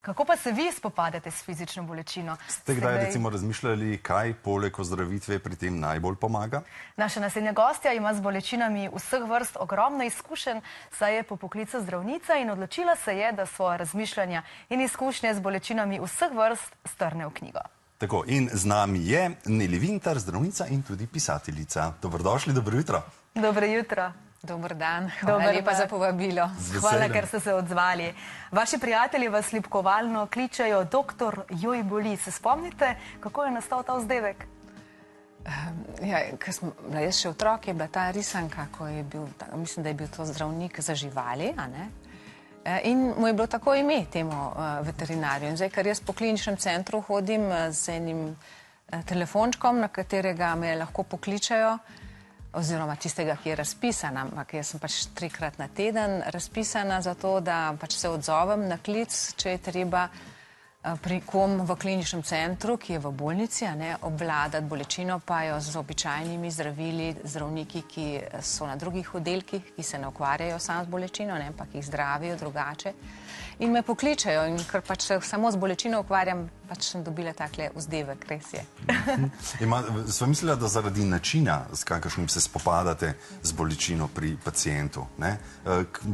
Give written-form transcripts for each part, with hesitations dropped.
Kako pa se vi spopadate s fizično bolečino? Ste kdaj recimo razmišljali, kaj poleg ozdravitve pri tem najbolj pomaga? Naša naslednja gostja ima z bolečinami vseh vrst ogromno izkušenj, saj je po poklicu zdravnica in odločila se je, da svoje razmišljanja in izkušnje z bolečinami vseh vrst strne v knjigo. Tako, in z nami je Neli Vintar, zdravnica in tudi pisateljica. Dobrodošli, dobro jutro. Dobro jutro. Dober dan, hvala lepa za povabilo. Hvala, ker ste se odzvali. Vaši prijatelji vas ljubkovalno kličejo doktor Joj boli. Se spomnite, kako je nastal ta vzdevek? Ja, ko sem bila jaz še otrok, je bila ta risanka, ko je bil, mislim, da je bil to zdravnik za živali, a ne? In mu je bilo tako ime temu veterinarju. In zdaj, ker jaz po kliničnem centru hodim z enim telefončkom, na katerega me lahko pokličajo, oziroma tistega, ki je razpisana, ampak jaz sem pač 3-krat na teden razpisana za to, da pač se odzovem na klic, če je treba pri kom v kliničnem centru, ki je v bolnici, obvladati bolečino, pa jo z običajnimi zdravili, zdravniki, ki so na drugih oddelkih, ki se ne ukvarjajo samo z bolečino, ampak jih zdravijo drugače. In me pokličajo in ker pač se samo z bolečino ukvarjam, pač sem dobila takle vzdevek, res je. Sva mislila, da zaradi načina, s kakršnim se spopadate z bolečino pri pacientu,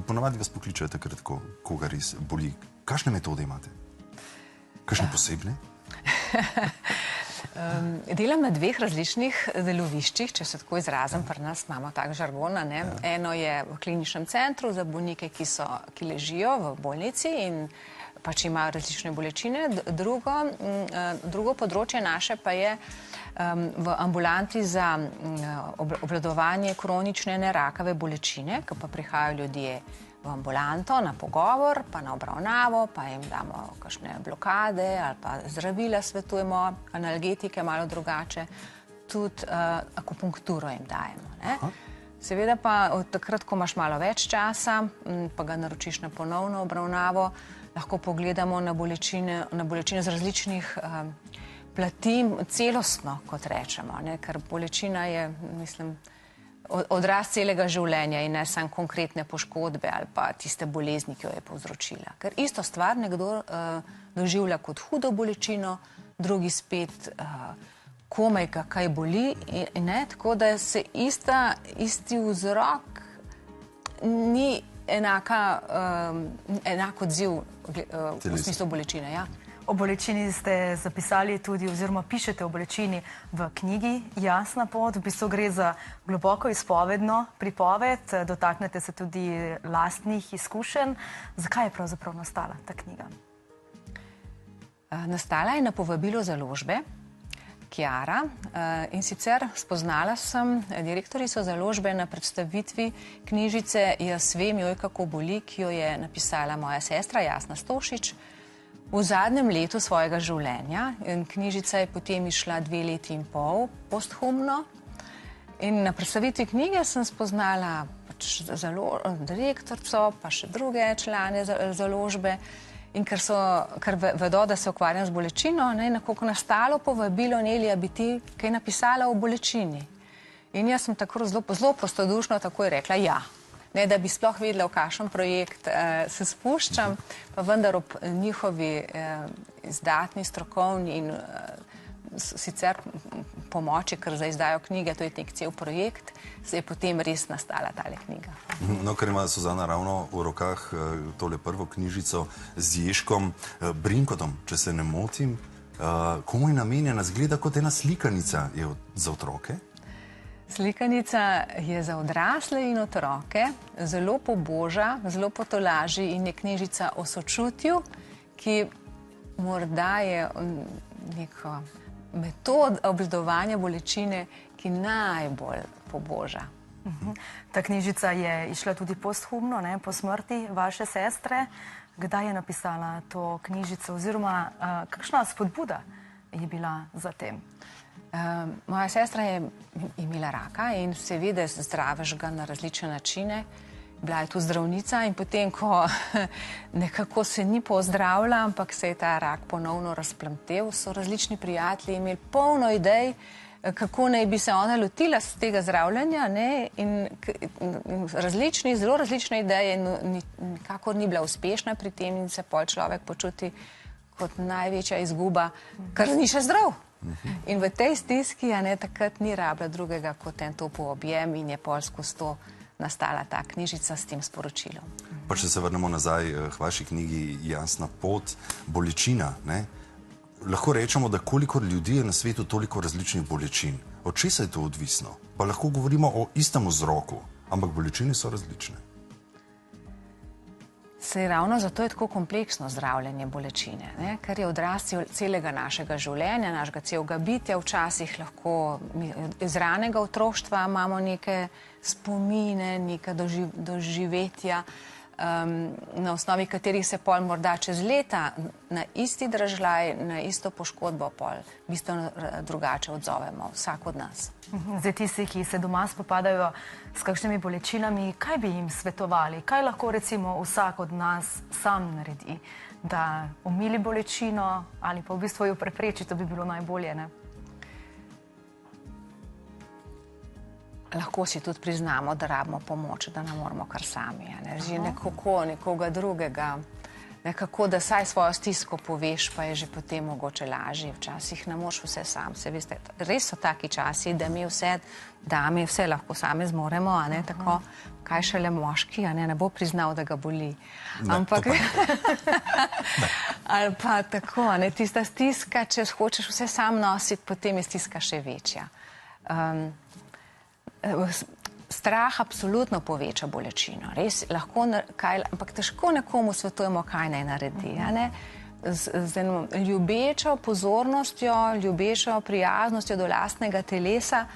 ponavadi vas pokličajo takrat, ko ga res boli. Kakšne metode imate? Kakšne posebne? Delam na 2 različnih deloviščih, če se tako izrazim, pri nas imamo tak žargon, ne? Eno je v kliničnem centru za bolnike, ki ležijo v bolnici in pač imajo različne bolečine. Drugo področje naše pa je v ambulanti za obvladovanje kronične nerakave bolečine, ko pa prihajajo ljudje v ambulanto na pogovor, pa na obravnavo, pa jim damo kakšne blokade ali pa zdravila svetujemo, analgetike malo drugače, tudi akupunkturo jim dajemo. Seveda pa od takrat, ko imaš malo več časa, pa ga naročiš na ponovno obravnavo, lahko pogledamo na bolečine z različnih plati, celostno, kot rečemo, ker bolečina je, mislim, odraz celega življenja in ne samo konkretne poškodbe ali pa tiste bolezni, ki jo je povzročila. Ker isto stvar nekdo doživlja kot hudo bolečino, drugi spet komaj ga kaj boli, tako da se isti vzrok ni enak odziv v smislu bolečine, ja. O bolečini ste zapisali tudi, oziroma pišete o bolečini v knjigi Jasna pot. V bistvu gre za globoko izpovedno pripoved, dotaknete se tudi lastnih izkušenj. Zakaj je pravzaprav nastala ta knjiga? Nastala je na povabilo založbe Kiara in sicer spoznala sem direktorico založbe na predstavitvi knjižice Jaz vem, joj kako boli, ki jo je napisala moja sestra Jasna Stošič v zadnjem letu svojega življenja. Knjižica je potem išla 2 leti in pol posthumno in na predstavitvi knjige sem spoznala direktorico, pa še druge člane založbe in ker vedo, da se ukvarjam z bolečino, nekako nastalo povabilo, Nelija, bi ti kaj napisala o bolečini. In jaz sem tako zelo prostodušno takoj rekla ja. Da bi sploh vedela, v kakšen projekt se spuščam, pa vendar ob njihovi izdatni, strokovni in sicer pomoči, ker za izdajo knjige, to je nek cel projekt, se je potem res nastala tale knjiga. No, ker ima Suzana ravno v rokah tole prvo knjižico z Ježkom Brinkotom, če se ne motim, komu je namenjena? Zgleda kot ena slikanica. Je za otroke? Slikanica je za odrasle in otroke, zelo poboža, zelo potolaži in je knjižica o sočutju, ki morda je neka metoda obvladovanja bolečine, ki najbolj poboža. Ta knjižica je išla tudi posthumno, po smrti vaše sestre. Kdaj je napisala to knjižico oziroma kakšna spodbuda je bila za tem? Moja sestra je imela raka in seveda zdraviš ga na različne načine. Bila je tu zdravnica in potem, ko nekako se ni pozdravila, ampak se je ta rak ponovno razplamtel, so različni prijatelji imeli polno idej, kako naj bi se ona lotila z tega zdravljenja, ne, in zelo različne ideje in nikakor ni bila uspešna pri tem in se pol človek počuti kot največja izguba, ker ni še zdrav. In v tej stiski, ne, takrat ni rabila drugega kot en topel objem in je pol skozi to nastala ta knjižica s tem sporočilom. Pa če se vrnemo nazaj k vaši knjigi Jasna pot, bolečina, ne? Lahko rečemo, da kolikor ljudi je na svetu, toliko različnih bolečin. Od česa je to odvisno? Pa lahko govorimo o istem vzroku, ampak bolečine so različne. Saj ravno zato je tako kompleksno zdravljenje bolečine, ne? Ker je odraz celega našega življenja, našega celega bitja, včasih lahko iz ranega otroštva imamo neke spomine, neka doživetja, na osnovi katerih se pol morda čez leta na isti dražljaj, na isto poškodbo pol bistveno drugače odzovemo, vsak od nas. Zdaj tisti, ki se doma spopadajo s kakšnimi bolečinami, kaj bi jim svetovali? Kaj lahko recimo vsak od nas sam naredi, da omili bolečino ali pa v bistvu jo prepreči, to bi bilo najbolje, ne? Lahko si tudi priznamo, da rabimo pomoč, da ne moramo kar sami, ne? Že nekoga drugega, nekako, da saj svojo stisko poveš, pa je že potem mogoče lažje. Včasih ne moš vse sam, se veste, res so taki časi, da mi vse, dame vse lahko same zmoremo, a ne tako, kaj šele moški, a ne bo priznal, da ga boli. Ampak, ali pa tako, ne, tista stiska, če hočeš vse sam nositi, potem je stiska še večja. Strah absolutno poveča bolečino, res lahko, ampak težko nekomu svetujemo, kaj naj naredi, ne? Z eno ljubečo pozornostjo, ljubečo prijaznostjo do lastnega telesa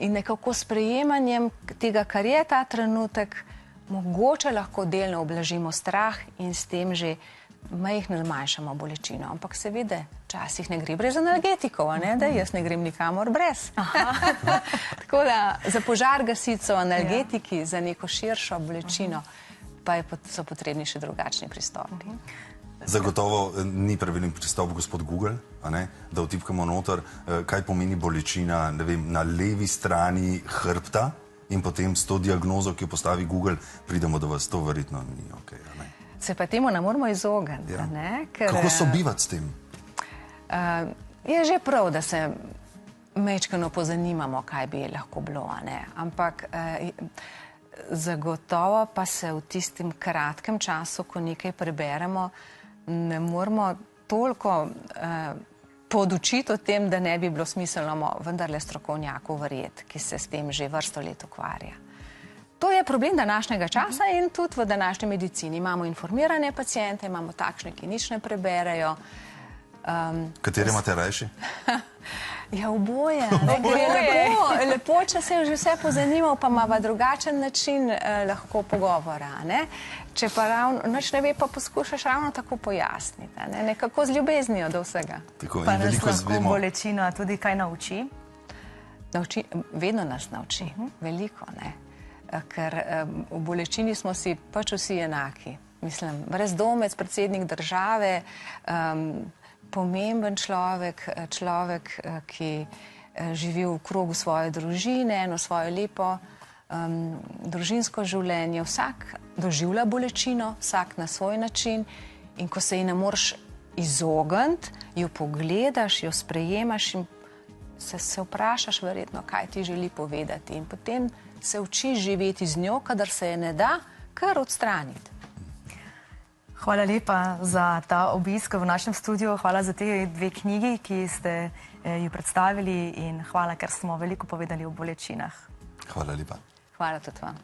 in nekako sprejemanjem tega, kar je ta trenutek, mogoče lahko delno ublažimo strah in s tem že majhno zmanjšamo bolečino. Ampak seveda, včasih ne gre brez analgetikov, ne, da jaz ne grem nikamor brez. Tako da za požar gasico, analgetiki, za neko širšo bolečino pa so potrebni še drugačni pristopi. Zagotovo ni pravilen pristop gospod Google, a ne, da vtipkamo noter, kaj pomeni bolečina, ne vem, na levi strani hrbta in potem s to diagnozo, ki jo postavi Google, pridemo do vas. To verjetno ni okej, a ne. Se pa temu ne moramo izogniti, Ja. ne? Ker, Kako sobivati s tem? je že prav, da se majčkeno pozanimamo, kaj bi lahko bilo, a ne? Ampak zagotovo pa se v tistem kratkem času, ko nekaj preberemo, ne moramo toliko podučiti o tem, da ne bi bilo smiselno vendarle strokovnjaku verjeti, ki se s tem že vrsto let ukvarja. To je problem današnjega časa in tudi v današnji medicini. Imamo informirane paciente, imamo takšne, ki nič ne preberejo. Katere imate rajši? Ja, oboje. Lepo, če se je že vse pozanimal, pa ima drugačen način lahko pogovora, ne? Če pa nič ne ve, pa poskušaš ravno tako pojasniti, ne? Nekako z ljubeznijo do vsega. Tako, Pa in nas veliko lahko zvemo. bolečina tudi kaj nauči? Vedno nas nauči, veliko, ne. Ker v bolečini smo si pač vsi enaki. Mislim, brezdomec, predsednik države, pomemben človek, ki živi v krogu svoje družine, eno svoje lepo družinsko življenje. Vsak doživlja bolečino, vsak na svoj način in ko se ji ne moreš izogniti, jo pogledaš, jo sprejemaš in se vprašaš verjetno, kaj ti želi povedati in potem se učiš živeti z njo, kadar se je ne da, kar odstraniti. Hvala lepa za ta obisk v našem studiu, hvala za te dve knjigi, ki ste ju predstavili in hvala, ker smo veliko povedali o bolečinah. Hvala lepa. Hvala tudi vam.